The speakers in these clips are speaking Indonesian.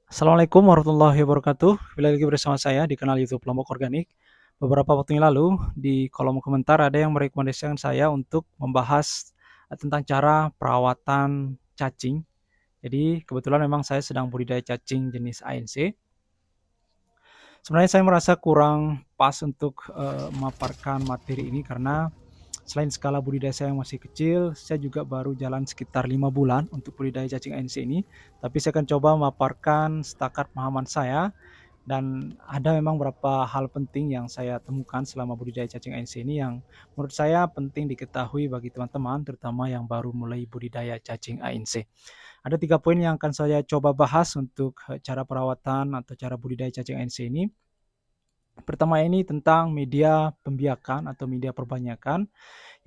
Assalamualaikum warahmatullahi wabarakatuh. Kembali lagi bersama saya di kanal YouTube Lombok Organik. Beberapa waktu yang lalu di kolom komentar ada yang merekomendasikan saya untuk membahas tentang cara perawatan cacing. Jadi kebetulan memang saya sedang budidaya cacing jenis ANC. Sebenarnya saya merasa kurang pas untuk memaparkan materi ini karena selain skala budidaya saya yang masih kecil, saya juga baru jalan sekitar 5 bulan untuk budidaya cacing ANC ini. Tapi saya akan coba memaparkan setakat pemahaman saya dan ada memang beberapa hal penting yang saya temukan selama budidaya cacing ANC ini yang menurut saya penting diketahui bagi teman-teman, terutama yang baru mulai budidaya cacing ANC. Ada 3 poin yang akan saya coba bahas untuk cara perawatan atau cara budidaya cacing ANC ini. Pertama ini tentang media pembiakan atau media perbanyakan.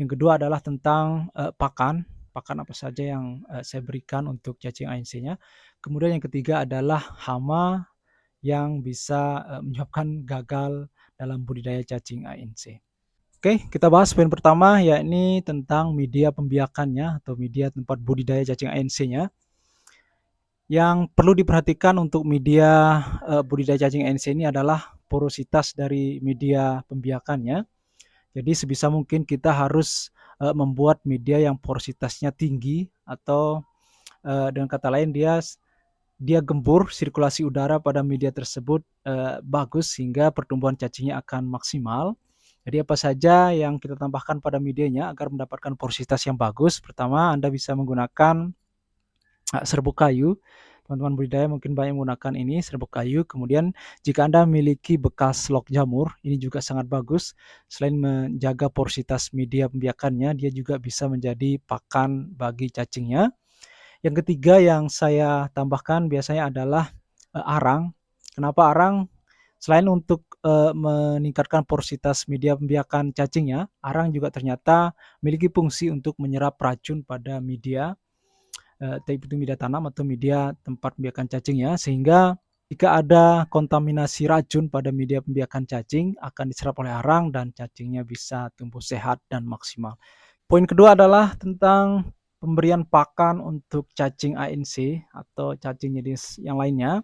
Yang kedua adalah tentang pakan, pakan apa saja yang saya berikan untuk cacing ANC-nya. Kemudian yang ketiga adalah hama yang bisa menyebabkan gagal dalam budidaya cacing ANC. Oke, kita bahas poin pertama yakni tentang media pembiakannya atau media tempat budidaya cacing ANC-nya. Yang perlu diperhatikan untuk media budidaya cacing ANC ini adalah porositas dari media pembiakannya. Jadi sebisa mungkin kita harus membuat media yang porositasnya tinggi atau dengan kata lain dia gembur, sirkulasi udara pada media tersebut bagus sehingga pertumbuhan cacingnya akan maksimal. Jadi apa saja yang kita tambahkan pada medianya agar mendapatkan porositas yang bagus? Pertama, Anda bisa menggunakan serbuk kayu. Teman-teman budidaya mungkin banyak menggunakan ini serbuk kayu. Kemudian jika Anda memiliki bekas log jamur, ini juga sangat bagus. Selain menjaga porositas media pembiakannya, dia juga bisa menjadi pakan bagi cacingnya. Yang ketiga yang saya tambahkan biasanya adalah arang. Kenapa arang? Selain untuk meningkatkan porositas media pembiakan cacingnya, arang juga ternyata memiliki fungsi untuk menyerap racun pada media, baik itu media tanam atau media tempat pembiakan cacingnya, sehingga jika ada kontaminasi racun pada media pembiakan cacing akan diserap oleh arang dan cacingnya bisa tumbuh sehat dan maksimal. Poin kedua adalah tentang pemberian pakan untuk cacing ANC atau cacing jenis yang lainnya.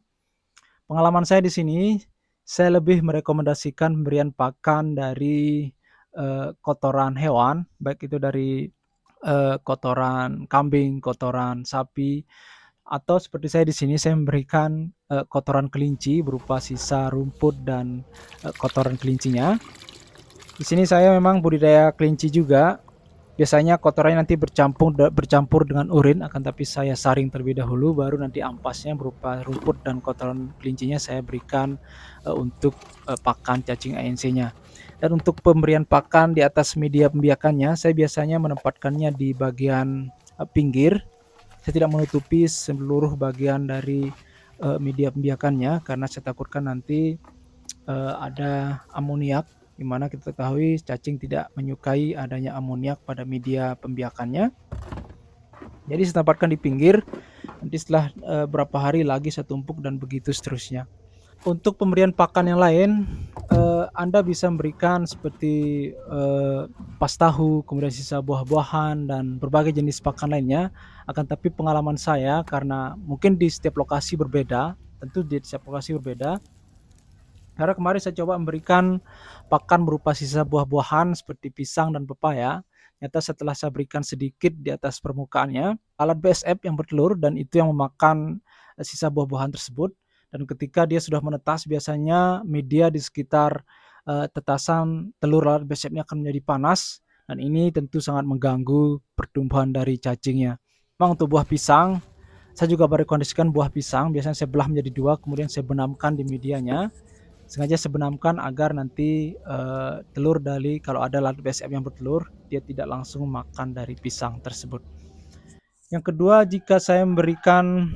Pengalaman saya di sini, saya lebih merekomendasikan pemberian pakan dari kotoran hewan, baik itu dari kotoran kambing, kotoran sapi, atau seperti saya di sini saya memberikan kotoran kelinci berupa sisa rumput dan kotoran kelincinya. Di sini saya memang budidaya kelinci juga. Biasanya kotorannya nanti bercampur dengan urin, akan tapi saya saring terlebih dahulu, baru nanti ampasnya berupa rumput dan kotoran kelincinya saya berikan untuk pakan cacing ANC-nya. Dan untuk pemberian pakan di atas media pembiakannya, saya biasanya menempatkannya di bagian pinggir. Saya tidak menutupi seluruh bagian dari media pembiakannya karena saya takutkan nanti ada amoniak, di mana kita ketahui cacing tidak menyukai adanya amoniak pada media pembiakannya. Jadi saya tempatkan di pinggir, nanti setelah berapa hari lagi saya tumpuk dan begitu seterusnya. Untuk pemberian pakan yang lain, Anda bisa memberikan seperti ampas tahu, kemudian sisa buah-buahan dan berbagai jenis pakan lainnya. Akan tapi pengalaman saya karena mungkin di setiap lokasi berbeda, tentu di setiap lokasi berbeda. Karena kemarin saya coba memberikan pakan berupa sisa buah-buahan seperti pisang dan pepaya. Ternyata setelah saya berikan sedikit di atas permukaannya, alat BSF yang bertelur dan itu yang memakan sisa buah-buahan tersebut. Dan ketika dia sudah menetas, biasanya media di sekitar tetasan telur alat BSF-nya akan menjadi panas. Dan ini tentu sangat mengganggu pertumbuhan dari cacingnya. Memang untuk buah pisang, saya juga merekomendasikan buah pisang. Biasanya saya belah menjadi dua, kemudian saya benamkan di medianya. Sengaja saya benamkan agar nanti telur dari kalau ada lalat BSF yang bertelur, dia tidak langsung makan dari pisang tersebut. Yang kedua, jika saya memberikan,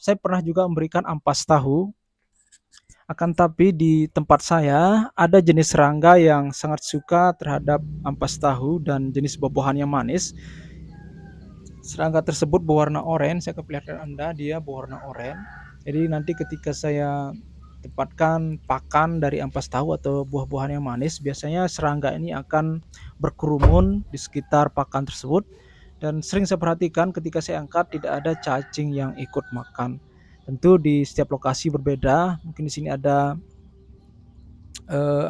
saya pernah juga memberikan ampas tahu. Akan tapi di tempat saya ada jenis serangga yang sangat suka terhadap ampas tahu dan jenis buah-buahan yang manis. Serangga tersebut berwarna oranye, saya perlihatkan Anda, dia berwarna oranye. Jadi nanti ketika saya tempatkan pakan dari ampas tahu atau buah-buahan yang manis, biasanya serangga ini akan berkerumun di sekitar pakan tersebut. Dan sering saya perhatikan ketika saya angkat tidak ada cacing yang ikut makan. Tentu di setiap lokasi berbeda, mungkin di sini ada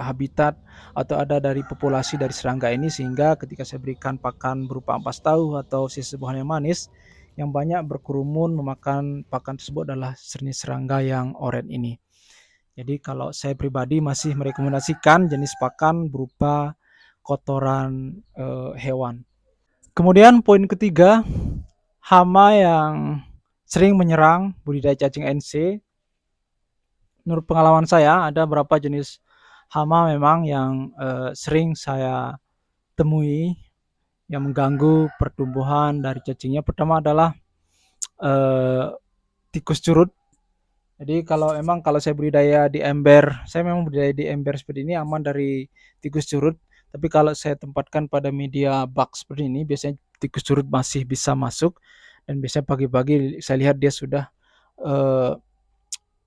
habitat atau ada dari populasi dari serangga ini, sehingga ketika saya berikan pakan berupa ampas tahu atau sisa buah yang manis, yang banyak berkerumun memakan pakan tersebut adalah jenis serangga yang oranye ini. Jadi kalau saya pribadi masih merekomendasikan jenis pakan berupa kotoran, hewan. Kemudian poin ketiga, hama yang sering menyerang budidaya cacing ANC. Menurut pengalaman saya ada beberapa jenis hama memang yang, sering saya temui yang mengganggu pertumbuhan dari cacingnya. Pertama adalah, eee, tikus curut. Jadi kalau saya budidaya di ember, saya memang budidaya di ember seperti ini aman dari tikus curut, tapi kalau saya tempatkan pada media bak seperti ini, biasanya tikus curut masih bisa masuk dan biasanya pagi-pagi saya lihat dia sudah, eee,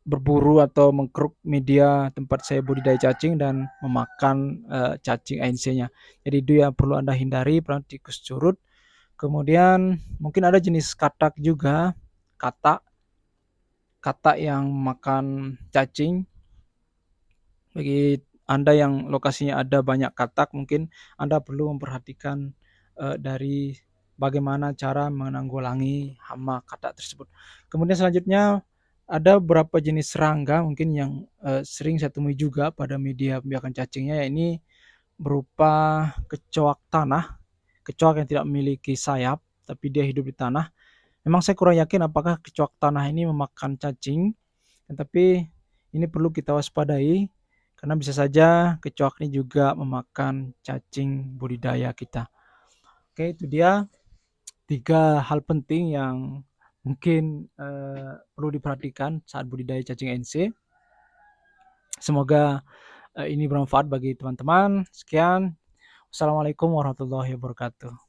berburu atau mengkeruk media tempat saya budidaya cacing dan memakan, cacing ANC-nya. Jadi itu yang perlu Anda hindari, tikus curut. Kemudian mungkin ada jenis katak juga, katak katak yang makan cacing. Bagi Anda yang lokasinya ada banyak katak, mungkin Anda perlu memperhatikan, dari bagaimana cara menanggulangi hama katak tersebut. Kemudian selanjutnya ada beberapa jenis serangga mungkin yang, sering saya temui juga pada media pembiakan cacingnya, ini berupa kecoak tanah, kecoak yang tidak memiliki sayap, tapi dia hidup di tanah. Memang saya kurang yakin apakah kecoak tanah ini memakan cacing, tetapi ini perlu kita waspadai karena bisa saja kecoak ini juga memakan cacing budidaya kita. Oke, itu dia 3 hal penting yang mungkin, perlu diperhatikan saat budidaya cacing ANC. Semoga, ini bermanfaat bagi teman-teman. Sekian, wassalamualaikum warahmatullahi wabarakatuh.